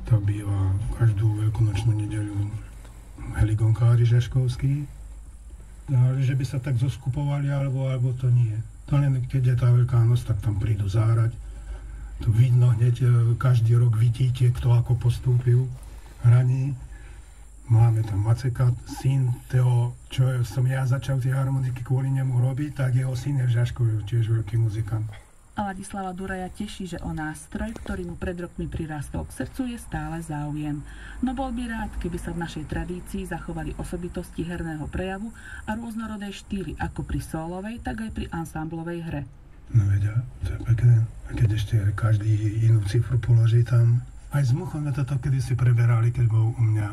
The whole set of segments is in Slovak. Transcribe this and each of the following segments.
To býva každú veľkonočnú nedeľu heligonkári žeškovskí. Ale že by sa tak zoskupovali, alebo to nie. To len keď je tá Veľká noc, tak tam prídu zahrať. Tu vidno hneď, každý rok vidíte, kto ako postúpil hraní. Máme tam Maceka, syn toho, čo som ja začal tie harmoniky kvôli nemu robiť, tak jeho syn je v Žaškovi, tiež veľký muzikant. A Ladislava Duraja teší, že o nástroj, ktorý mu pred rokmi prirástol k srdcu, je stále záujem. No bol by rád, keby sa v našej tradícii zachovali osobitosti herného prejavu a rôznorodé štýly, ako pri solovej, tak aj pri ansamblovej hre. No vedia, to je pekné. A keď ešte každý inú cifru položí tam. Aj s Muchom sme toto kedysi preberali, keď bol u mňa,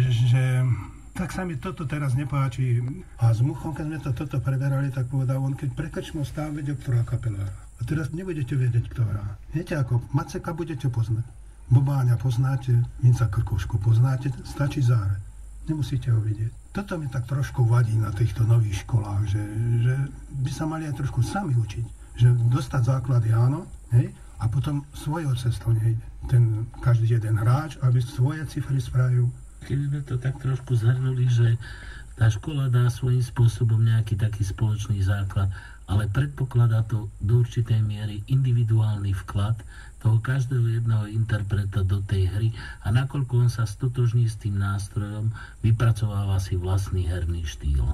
že tak sa mi toto teraz nepáči. A s Muchom, keď sme toto preberali, tak povedal on, keď pre krčmou stáv vedel, ktorá kapela. A teraz nebudete vedieť, kto hrá. Viete ako, Maceka budete poznať. Bobáňa poznáte, Vinca Krkošku poznáte, stačí zahrať. Nemusíte ho vidieť. Toto mi tak trošku vadí na týchto nových školách, že by sa mali aj trošku sami učiť. Že dostať základy áno, hej, a potom svojou cestou nejde. Ten každý jeden hráč, aby svoje cifry spravil. Keby sme to tak trošku zhrnuli, že tá škola dá svojím spôsobom nejaký taký spoločný základ, ale predpokladá to do určitej miery individuálny vklad toho každého jedného interpreta do tej hry a nakoľko on sa stotožní s tým nástrojom, vypracováva si vlastný herný štýl.